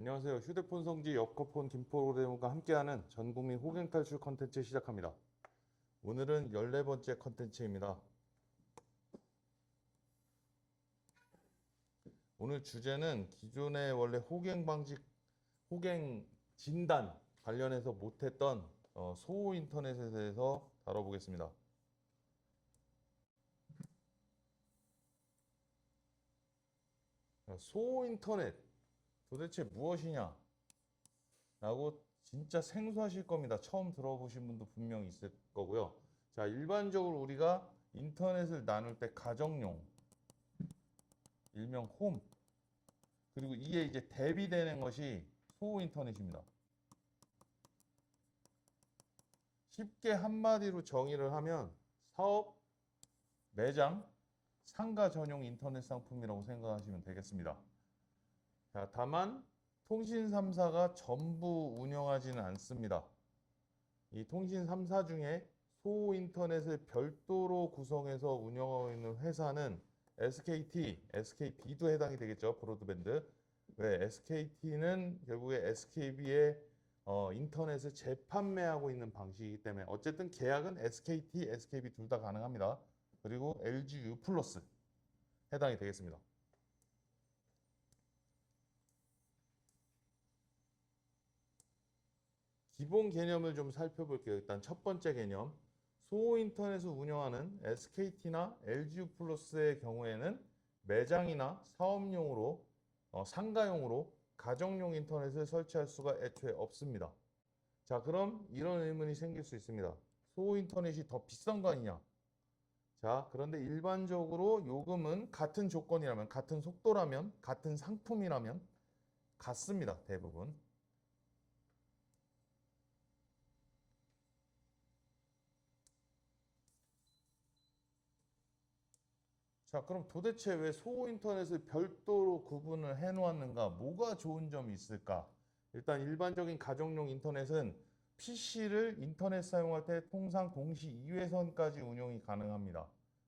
안녕하세요. 휴대폰 성지 여커폰 김프로그램과 함께하는 전국민 호갱 탈출 컨텐츠 시작합니다. 오늘은 14번째 컨텐츠입니다. 오늘 주제는 기존의 원래 호갱 방지, 호갱 진단 관련해서 못했던 소호 인터넷에 대해서 다뤄보겠습니다. 소호 인터넷 도대체 무엇이냐? 라고 진짜 생소하실 겁니다. 처음 들어보신 분도 분명히 있을 거고요. 자, 일반적으로 우리가 인터넷을 나눌 때 가정용, 일명 홈, 그리고 이게 이제 대비되는 것이 소호 인터넷입니다. 쉽게 한마디로 정의를 하면 사업, 매장, 상가 전용 인터넷 상품이라고 생각하시면 되겠습니다. 자, 다만 통신 3사가 전부 운영하지는 않습니다. 이 통신 3사 중에 소호 인터넷을 별도로 구성해서 운영하고 있는 회사는 SKT, SKB도 해당이 되겠죠. 브로드밴드. 왜 SKT는 결국에 SKB의 인터넷을 재판매하고 있는 방식이기 때문에 어쨌든 계약은 SKT, SKB 둘 다 가능합니다. 그리고 LGU 플러스 해당이 되겠습니다. 기본 개념을 좀 살펴볼게요. 일단 첫 번째 개념. 소호 인터넷을 운영하는 SKT나 LGU 플러스의 경우에는 매장이나 사업용으로, 상가용으로 가정용 인터넷을 설치할 수가 애초에 없습니다. 자, 그럼 이런 의문이 생길 수 있습니다. 소호 인터넷이 더 비싼 거 아니냐? 자, 그런데 일반적으로 요금은 같은 조건이라면, 같은 속도라면, 같은 상품이라면 같습니다. 대부분. 자, 그럼 도대체 왜 소호 인터넷을 별도로 구분을 해 놓았는가? 뭐가 좋은 점이 있을까? 일단 일반적인 가정용 인터넷은 PC를 인터넷 사용할 때 통상 동시 2회선까지 운영이 가능합니다.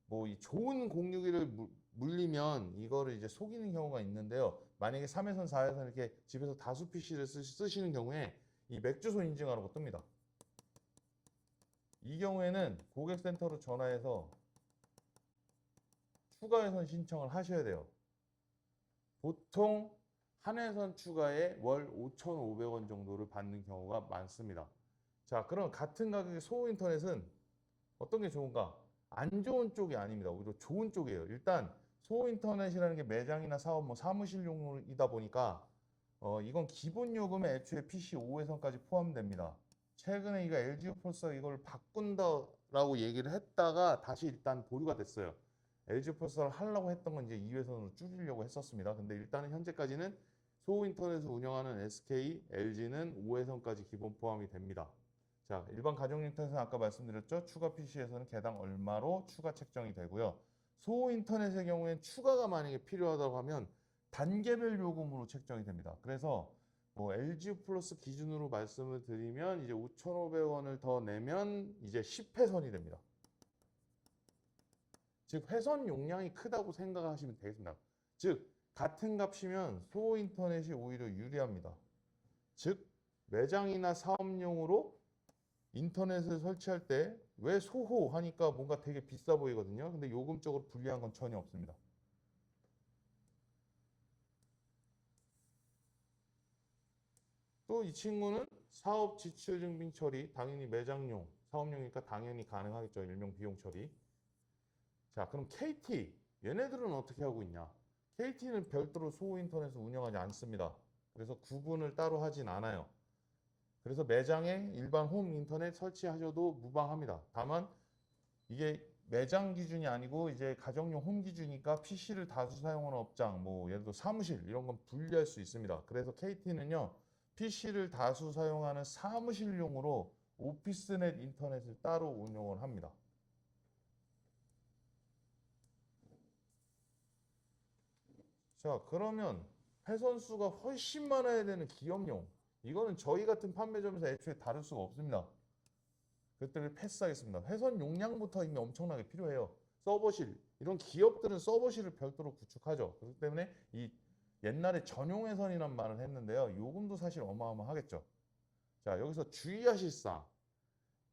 뭐 이 좋은 공유기를 물리면 이거를 이제 속이는 경우가 있는데요. 만약에 3회선, 4회선 이렇게 집에서 다수 PC를 쓰시는 경우에 이 맥주소 인증하라고 뜹니다. 이 경우에는 고객센터로 전화해서 추가 회선 신청을 하셔야 돼요. 보통 한 회선 추가에 월 5,500원 정도를 받는 경우가 많습니다. 자, 그럼 같은 가격의 소호 인터넷은 어떤 게 좋은가? 안 좋은 쪽이 아닙니다. 오히려 좋은 쪽이에요. 일단 소호 인터넷이라는 게 매장이나 사업, 뭐 사무실용이다 보니까 이건 기본 요금에 애초에 PC 5회선까지 포함됩니다. 최근에 이거 LG 폴스가 이걸 바꾼다라고 얘기를 했다가 다시 일단 보류가 됐어요. LG 폴스를 하려고 했던 건 이제 2회선으로 줄이려고 했었습니다. 근데 일단은 현재까지는 소호 인터넷을 운영하는 SK, LG는 5회선까지 기본 포함이 됩니다. 자, 일반 가정 인터넷은 아까 말씀드렸죠. 추가 PC에서는 개당 얼마로 추가 책정이 되고요. 소호 인터넷의 경우엔 추가가 만약에 필요하다고 하면 단계별 요금으로 책정이 됩니다. 그래서 뭐 LG 플러스 기준으로 말씀을 드리면 이제 5,500원을 더 내면 이제 10회선이 됩니다. 즉 회선 용량이 크다고 생각하시면 되겠습니다. 즉 같은 값이면 소호 인터넷이 오히려 유리합니다. 즉 매장이나 사업용으로 인터넷을 설치할 때 왜 소호 하니까 뭔가 되게 비싸 보이거든요. 근데 요금적으로 불리한 건 전혀 없습니다. 또 이 친구는 사업 지출 증빙 처리, 당연히 매장용, 사업용이니까 당연히 가능하겠죠. 일명 비용 처리. 자, 그럼 KT, 얘네들은 어떻게 하고 있냐? KT는 별도로 소호 인터넷을 운영하지 않습니다. 그래서 구분을 따로 하진 않아요. 그래서 매장에 일반 홈 인터넷 설치하셔도 무방합니다. 다만 이게 매장 기준이 아니고 이제 가정용 홈 기준이니까 PC를 다수 사용하는 업장, 뭐 예를 들어 사무실 이런 건 분리할 수 있습니다. 그래서 KT는요, PC를 다수 사용하는 사무실용으로 오피스넷 인터넷을 따로 운영을 합니다. 자, 그러면 회선 수가 훨씬 많아야 되는 기업용. 이거는 저희 같은 판매점에서 애초에 다룰 수가 없습니다. 그때를 패스하겠습니다. 회선 용량부터 이미 엄청나게 필요해요. 서버실, 이런 기업들은 서버실을 별도로 구축하죠. 그렇기 때문에 이 옛날에 전용회선이란 말을 했는데요. 요금도 사실 어마어마하겠죠. 자, 여기서 주의하실 사항.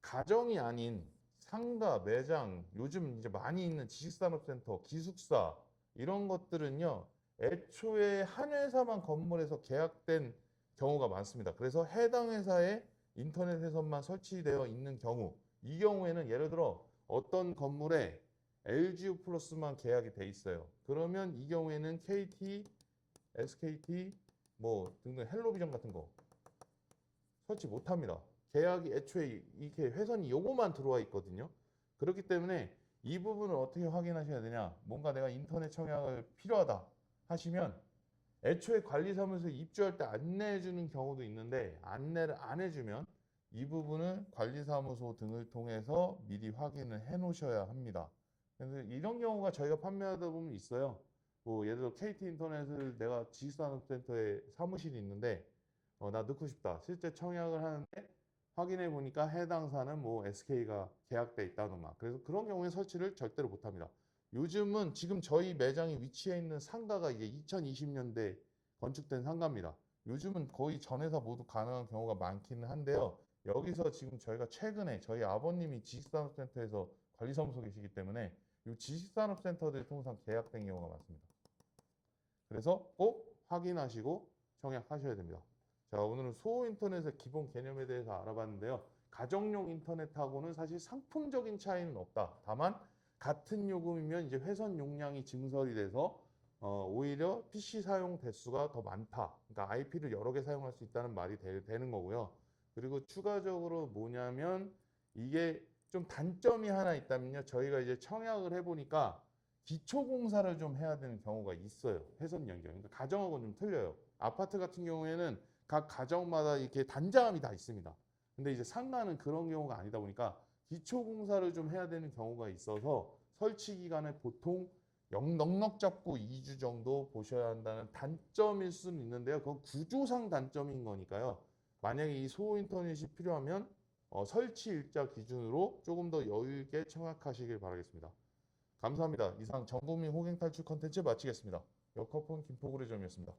가정이 아닌 상가, 매장, 요즘 이제 많이 있는 지식산업센터, 기숙사 이런 것들은요. 애초에 한 회사만 건물에서 계약된 경우가 많습니다. 그래서 해당 회사의 인터넷 회선만 설치되어 있는 경우, 이 경우에는 예를 들어 어떤 건물에 LGU 플러스만 계약이 돼 있어요. 그러면 이 경우에는 KT, SKT 뭐 등등 헬로비전 같은 거 설치 못합니다. 계약이 애초에 이렇게 회선이 요거만 들어와 있거든요. 그렇기 때문에 이 부분을 어떻게 확인하셔야 되냐? 뭔가 내가 인터넷 청약을 필요하다 하시면 애초에 관리사무소에 입주할 때 안내해 주는 경우도 있는데 안내를 안 해주면 이 부분을 관리사무소 등을 통해서 미리 확인을 해 놓으셔야 합니다. 그래서 이런 경우가 저희가 판매하다 보면 있어요. 뭐 예를 들어 KT 인터넷을 내가 지식산업센터에 사무실이 있는데 나 넣고 싶다. 실제 청약을 하는데 확인해 보니까 해당사는 뭐 SK가 계약돼 있다더만. 그래서 그런 경우에 설치를 절대로 못 합니다. 요즘은 지금 저희 매장이 위치해 있는 상가가 이제 2020년대 건축된 상가입니다. 요즘은 거의 전 회사 모두 가능한 경우가 많기는 한데요. 여기서 지금 저희가 최근에 저희 아버님이 지식산업센터에서 관리사무소 계시기 때문에 이 지식산업센터들이 통상 계약된 경우가 많습니다. 그래서 꼭 확인하시고 청약하셔야 됩니다. 자, 오늘은 소호 인터넷의 기본 개념에 대해서 알아봤는데요. 가정용 인터넷하고는 사실 상품적인 차이는 없다. 다만 같은 요금이면 이제 회선 용량이 증설이 돼서 오히려 PC 사용 대수가 더 많다. 그러니까 IP를 여러 개 사용할 수 있다는 말이 되는 거고요. 그리고 추가적으로 뭐냐면 이게 좀 단점이 하나 있다면요. 저희가 이제 청약을 해보니까 기초 공사를 좀 해야 되는 경우가 있어요. 회선 연결. 그러니까 가정하고는 좀 틀려요. 아파트 같은 경우에는 각 가정마다 이렇게 단자함이 다 있습니다. 근데 이제 상가는 그런 경우가 아니다 보니까 기초 공사를 좀 해야 되는 경우가 있어서 설치 기간을 보통 넉넉 잡고 2주 정도 보셔야 한다는 단점일 수는 있는데요. 그건 구조상 단점인 거니까요. 만약에 이 소호 인터넷이 필요하면 설치 일자 기준으로 조금 더 여유 있게 청약하시길 바라겠습니다. 감사합니다. 이상 전국민 호갱 탈출 컨텐츠 마치겠습니다. 역커폰 김포구리점이었습니다.